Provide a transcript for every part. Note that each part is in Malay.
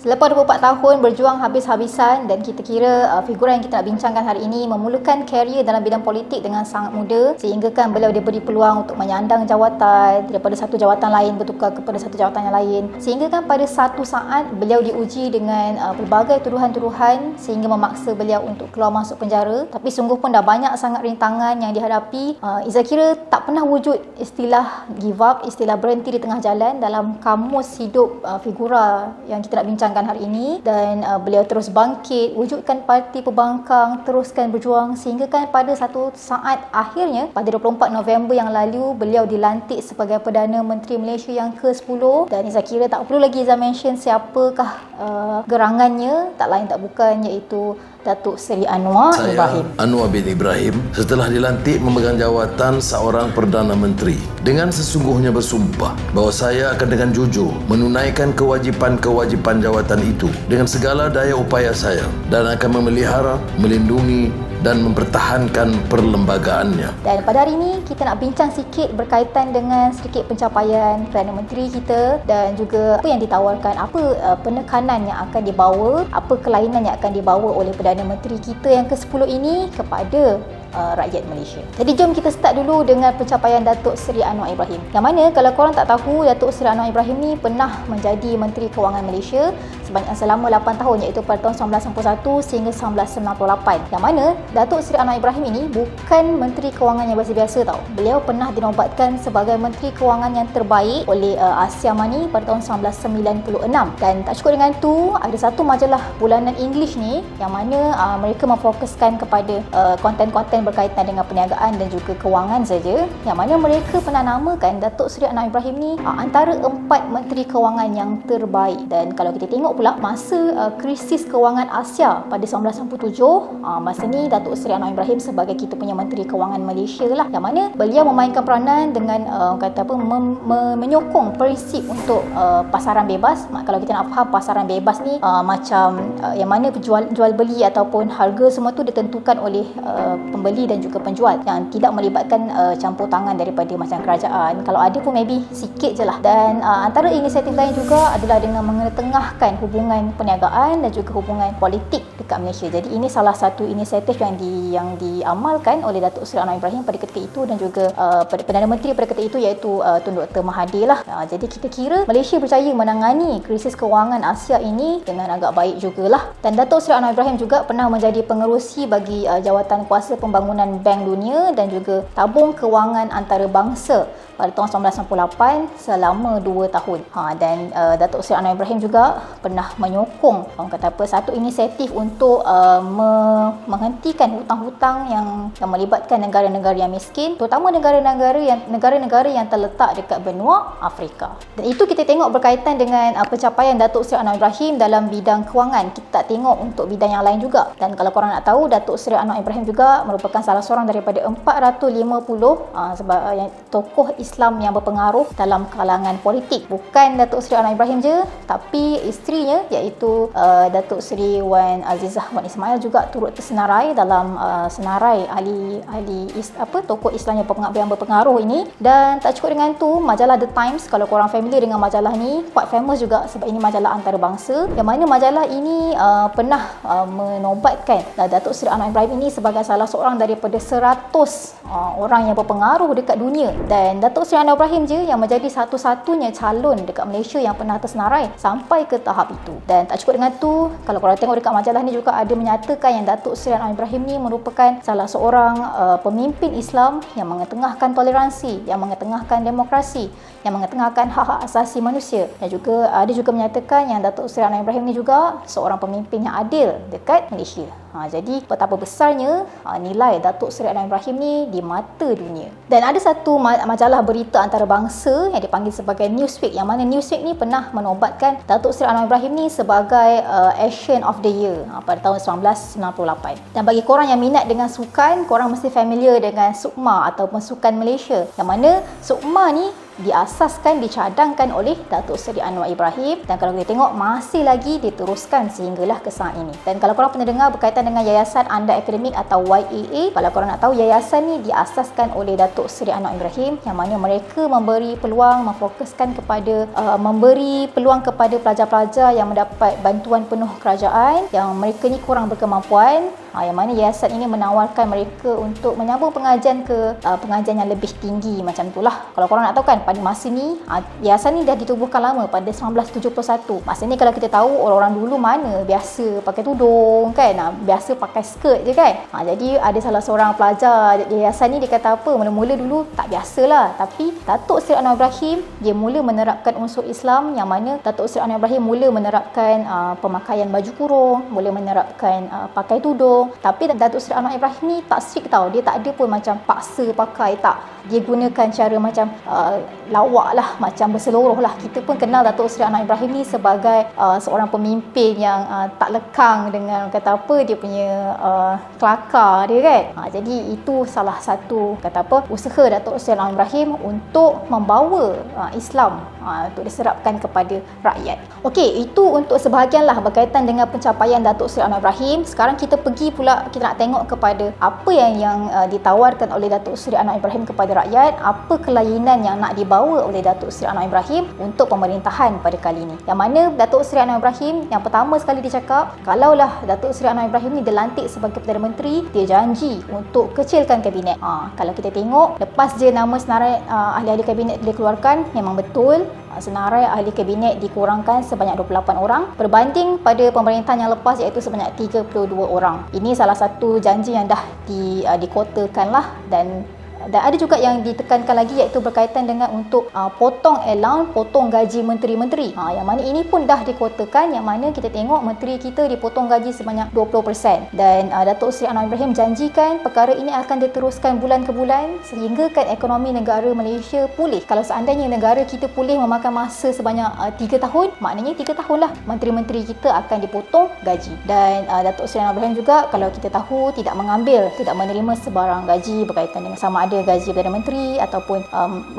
Selepas 24 tahun berjuang habis-habisan dan kita kira figura yang kita nak bincangkan hari ini memulakan karier dalam bidang politik dengan sangat muda sehingga kan beliau diberi peluang untuk menyandang jawatan daripada satu jawatan lain bertukar kepada satu jawatan yang lain, sehingga kan pada satu saat beliau diuji dengan pelbagai tuduhan-tuduhan sehingga memaksa beliau untuk keluar masuk penjara. Tapi sungguh pun dah banyak sangat rintangan yang dihadapi. Iza kira tak pernah wujud istilah give up, istilah berhenti di tengah jalan dalam kamus hidup figura yang kita nak bincangkan hari ini. Dan beliau terus bangkit, wujudkan parti pembangkang, teruskan berjuang sehingga kan pada satu saat akhirnya pada 24 November yang lalu beliau dilantik sebagai Perdana Menteri Malaysia yang ke-10. Dan Iza kira tak perlu lagi Iza mention siapakah gerangannya, tak lain tak bukan iaitu Datuk Seri Anwar Ibrahim. Anwar bin Ibrahim setelah dilantik memegang jawatan seorang Perdana Menteri dengan sesungguhnya bersumpah bahawa saya akan dengan jujur menunaikan kewajipan-kewajipan jawatan itu dengan segala daya upaya saya dan akan memelihara, melindungi dan mempertahankan perlembagaannya. Dan pada hari ini kita nak bincang sikit berkaitan dengan sedikit pencapaian Perdana Menteri kita dan juga apa yang ditawarkan, apa penekanan yang akan dibawa, apa kelainan yang akan dibawa oleh Perdana Menteri kita yang ke-10 ini kepada rakyat Malaysia. Jadi jom kita start dulu dengan pencapaian Datuk Seri Anwar Ibrahim. Yang mana kalau korang tak tahu, Datuk Seri Anwar Ibrahim ni pernah menjadi Menteri Kewangan Malaysia selama 8 tahun iaitu pada tahun 1991 sehingga 1998. Yang mana Datuk Seri Anwar Ibrahim ini bukan Menteri Kewangan yang biasa-biasa tau. Beliau pernah dinobatkan sebagai Menteri Kewangan yang terbaik oleh Asia Money pada tahun 1996. Dan tak cukup dengan tu, ada satu majalah bulanan English ni yang mana mereka memfokuskan kepada konten-konten berkaitan dengan perniagaan dan juga kewangan saja, yang mana mereka pernah namakan Datuk Seri Anwar Ibrahim ni antara 4 Menteri Kewangan yang terbaik. Dan kalau kita tengok pula masa krisis kewangan Asia pada 1997, masa ni Datuk Seri Anwar Ibrahim sebagai kita punya Menteri Kewangan Malaysia lah, yang mana beliau memainkan peranan dengan menyokong prinsip untuk pasaran bebas. Kalau kita nak faham pasaran bebas ni macam yang mana jual beli ataupun harga semua tu ditentukan oleh pembeli dan juga penjual yang tidak melibatkan campur tangan daripada macam kerajaan. Kalau ada pun maybe sikit je lah. Dan antara inisiatif lain juga adalah dengan mengetengahkan hubungan perniagaan dan juga hubungan politik dekat Malaysia. Jadi ini salah satu inisiatif yang diamalkan oleh Datuk Seri Anwar Ibrahim pada ketika itu dan juga Perdana Menteri pada ketika itu iaitu Tun Dr. Mahathir lah. Jadi kita kira Malaysia berjaya menangani krisis kewangan Asia ini dengan agak baik jugalah. Dan Datuk Seri Anwar Ibrahim juga pernah menjadi pengerusi bagi jawatan kuasa pembangunan Bank Dunia dan juga tabung kewangan antarabangsa pada tahun 1998 selama 2 tahun. Dan Datuk Seri Anwar Ibrahim juga pernah menyokong satu inisiatif untuk menghentikan hutang-hutang yang melibatkan negara-negara yang miskin, terutama negara-negara yang terletak dekat benua Afrika. Dan itu kita tengok berkaitan dengan pencapaian Datuk Seri Anwar Ibrahim dalam bidang kewangan. Kita tak tengok untuk bidang yang lain juga. Dan kalau korang nak tahu, Datuk Seri Anwar Ibrahim juga merupakan salah seorang daripada 450 tokoh Islam yang berpengaruh dalam kalangan politik. Bukan Datuk Seri Anwar Ibrahim je, tapi isterinya iaitu Datuk Seri Wan Azizah Wan Ismail juga turut tersenarai dalam senarai ahli tokoh Islam yang berpengaruh ini. Dan tak cukup dengan tu, majalah The Times, kalau korang familiar dengan majalah ni, quite famous juga sebab ini majalah antarabangsa, yang mana majalah ini pernah menobatkan Datuk Seri Anwar Ibrahim ini sebagai salah seorang daripada 100 orang yang berpengaruh dekat dunia. Dan Datuk Seri Anwar Ibrahim je yang menjadi satu-satunya calon dekat Malaysia yang pernah tersenarai sampai ke tahap itu. Dan tak cukup dengan tu, kalau korang tengok dekat majalah ni juga ada menyatakan yang Datuk Seri Anwar Ibrahim ni merupakan salah seorang pemimpin Islam yang mengetengahkan toleransi, yang mengetengahkan demokrasi, yang mengetengahkan hak-hak asasi manusia. Dan juga ada juga menyatakan yang Datuk Seri Anwar Ibrahim ni juga seorang pemimpin yang adil dekat Malaysia. Jadi betapa besarnya nilai Datuk Seri Anwar Ibrahim ni di mata dunia. Dan ada satu majalah berita antarabangsa yang dipanggil sebagai Newsweek, yang mana Newsweek ni pernah menobatkan Datuk Seri Anwar Ibrahim ni sebagai Asian of the Year pada tahun 1998. Dan bagi korang yang minat dengan sukan, korang mesti familiar dengan Sukma ataupun Sukan Malaysia, yang mana Sukma ni diasaskan, dicadangkan oleh Datuk Seri Anwar Ibrahim, dan kalau kita tengok masih lagi diteruskan sehinggalah ke saat ini. Dan kalau korang pernah dengar berkaitan dengan Yayasan Anda Akademik atau YAA, kalau korang nak tahu, yayasan ni diasaskan oleh Datuk Seri Anwar Ibrahim, yang mana mereka memberi peluang, memfokuskan kepada memberi peluang kepada pelajar-pelajar yang mendapat bantuan penuh kerajaan yang mereka ni kurang berkemampuan, yang mana yayasan ini menawarkan mereka untuk menyambung pengajian ke pengajian yang lebih tinggi macam itulah. Kalau korang nak tahu kan, pada masa ni yayasan ni dah ditubuhkan lama pada 1971. Masa ni kalau kita tahu, orang-orang dulu mana biasa pakai tudung kan, biasa pakai skirt je kan. Jadi ada salah seorang pelajar yayasan ni, dia kata apa, mula-mula dulu tak biasalah, tapi Datuk Seri Anwar Ibrahim dia mula menerapkan unsur Islam, yang mana Datuk Seri Anwar Ibrahim mula menerapkan pemakaian baju kurung, mula menerapkan pakai tudung. Tapi Datuk Seri Anwar Ibrahim ni tak strict tau, dia tak ada pun macam paksa pakai, tak. Dia gunakan cara macam lawak lah, macam berseluruh lah. Kita pun kenal Datuk Seri Anwar Ibrahim ni sebagai seorang pemimpin yang tak lekang dengan kata apa, dia punya kelakar dia kan. Jadi itu salah satu kata apa, usaha Datuk Seri Anwar Ibrahim untuk membawa Islam untuk diserapkan kepada rakyat. Okey, itu untuk sebahagian lah berkaitan dengan pencapaian Datuk Seri Anwar Ibrahim. Sekarang kita pergi pula, kita nak tengok kepada apa yang ditawarkan oleh Datuk Seri Anwar Ibrahim kepada rakyat, apa kelainan yang nak dibawa oleh Datuk Seri Anwar Ibrahim untuk pemerintahan pada kali ini. Yang mana Datuk Seri Anwar Ibrahim yang pertama sekali dia cakap, kalaulah Datuk Seri Anwar Ibrahim ni dilantik sebagai Perdana Menteri, dia janji untuk kecilkan kabinet. Kalau kita tengok, lepas je nama senarai ahli-ahli kabinet dikeluarkan, memang betul senarai ahli kabinet dikurangkan sebanyak 28 orang berbanding pada pemerintahan yang lepas, iaitu sebanyak 32 orang. Ini salah satu janji yang dah dikotakan lah, dan ada juga yang ditekankan lagi, iaitu berkaitan dengan untuk potong allowance, potong gaji menteri-menteri. Yang mana ini pun dah dikotakan, yang mana kita tengok menteri kita dipotong gaji sebanyak 20%. Dan Datuk Seri Anwar Ibrahim janjikan perkara ini akan diteruskan bulan ke bulan sehingga kan ekonomi negara Malaysia pulih. Kalau seandainya negara kita pulih memakan masa sebanyak 3 tahun, maknanya 3 tahun lah menteri-menteri kita akan dipotong gaji. Dan Datuk Seri Anwar Ibrahim juga, kalau kita tahu, tidak menerima sebarang gaji berkaitan dengan sama ada gaji Perdana Menteri ataupun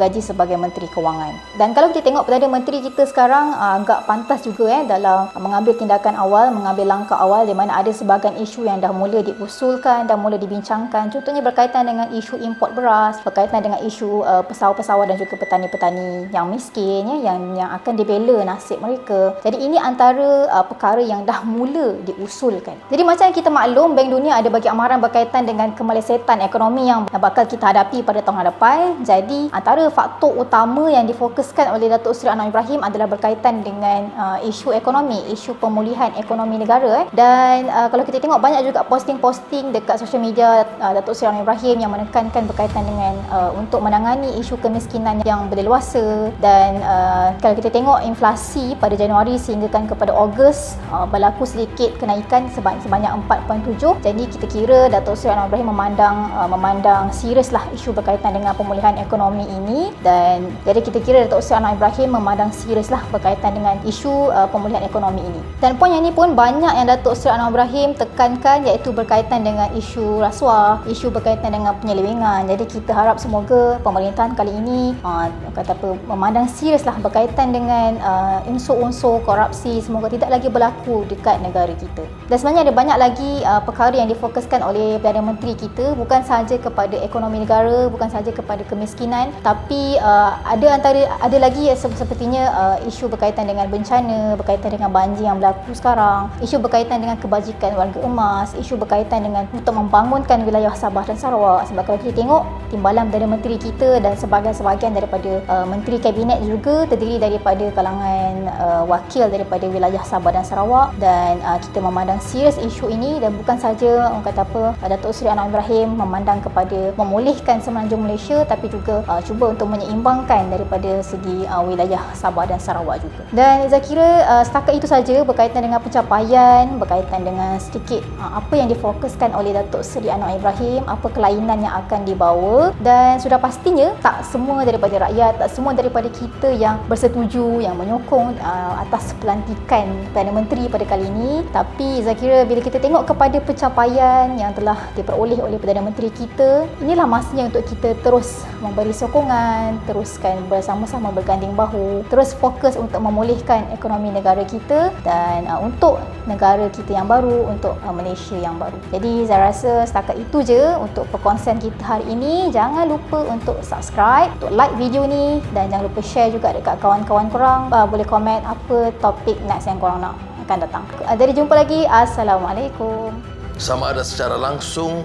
gaji sebagai Menteri Kewangan. Dan kalau kita tengok Perdana Menteri kita sekarang agak pantas juga dalam mengambil tindakan awal, mengambil langkah awal, di mana ada sebahagian isu yang dah mula diusulkan, dah mula dibincangkan. Contohnya berkaitan dengan isu import beras, berkaitan dengan isu pesawat-pesawat dan juga petani-petani yang miskin yang akan dibela nasib mereka. Jadi ini antara perkara yang dah mula diusulkan. Jadi macam yang kita maklum, Bank Dunia ada bagi amaran berkaitan dengan kemelesetan ekonomi yang bakal kita hadapi pada tahun hadapan. Jadi antara faktor utama yang difokuskan oleh Datuk Seri Anwar Ibrahim adalah berkaitan dengan isu ekonomi, isu pemulihan ekonomi negara. Dan kalau kita tengok, banyak juga posting-posting dekat sosial media Datuk Seri Anwar Ibrahim yang menekankan berkaitan dengan untuk menangani isu kemiskinan yang berleluasa. Dan kalau kita tengok inflasi pada Januari sehinggakan kepada Ogos berlaku sedikit kenaikan sebanyak 4.7. Jadi kita kira Datuk Seri Anwar Ibrahim memandang serius lah isu berkaitan dengan pemulihan ekonomi ini. Dan jadi kita kira Datuk Seri Anwar Ibrahim memandang serius lah berkaitan dengan isu pemulihan ekonomi ini. Dan poin yang ni pun banyak yang Datuk Seri Anwar Ibrahim tekankan, iaitu berkaitan dengan isu rasuah, isu berkaitan dengan penyelewengan. Jadi kita harap semoga pemerintahan kali ini memandang serius lah berkaitan dengan unsur-unsur korupsi, semoga tidak lagi berlaku dekat negara kita. Dan sebenarnya ada banyak lagi perkara yang difokuskan oleh Perdana Menteri kita, bukan sahaja kepada ekonomi negara, bukan sahaja kepada kemiskinan, tapi ada lagi sepertinya isu berkaitan dengan bencana, berkaitan dengan banjir yang berlaku sekarang, isu berkaitan dengan kebajikan warga emas, isu berkaitan dengan untuk membangunkan wilayah Sabah dan Sarawak. Sebab kalau kita tengok, timbalan Perdana Menteri kita dan sebahagian daripada menteri kabinet juga terdiri daripada kalangan wakil daripada wilayah Sabah dan Sarawak. Dan kita memandang serius isu ini, dan bukan saja Datuk Seri Anwar Ibrahim memandang kepada memulihkan Semenanjung Malaysia, tapi juga cuba untuk menyeimbangkan daripada segi wilayah Sabah dan Sarawak juga. Dan saya kira setakat itu saja berkaitan dengan pencapaian, berkaitan dengan sedikit apa yang difokuskan oleh Datuk Seri Anwar Ibrahim, apa kelainan yang akan dibawa. Dan sudah pastinya tak semua daripada rakyat, tak semua daripada kita yang bersetuju, yang menyokong atas pelantikan Perdana Menteri pada kali ini. Tapi saya kira bila kita tengok kepada pencapaian yang telah diperoleh oleh Perdana Menteri kita, inilah masa emasnya untuk kita terus memberi sokongan, teruskan bersama-sama berganding bahu, terus fokus untuk memulihkan ekonomi negara kita dan untuk negara kita yang baru, untuk Malaysia yang baru. Jadi saya rasa setakat itu je untuk perkongsian kita hari ini. Jangan lupa untuk subscribe, untuk like video ni dan jangan lupa share juga dekat kawan-kawan korang. Boleh komen apa topik next yang korang nak akan datang. Jadi jumpa lagi. Assalamualaikum. Sama ada secara langsung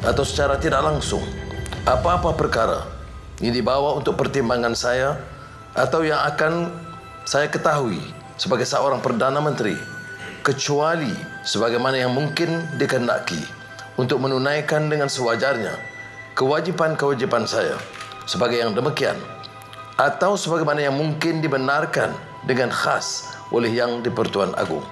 atau secara tidak langsung, apa-apa perkara yang dibawa untuk pertimbangan saya atau yang akan saya ketahui sebagai seorang Perdana Menteri, kecuali sebagaimana yang mungkin dikehendaki untuk menunaikan dengan sewajarnya kewajipan-kewajipan saya sebagai yang demikian, atau sebagaimana yang mungkin dibenarkan dengan khas oleh Yang di-Pertuan Agong.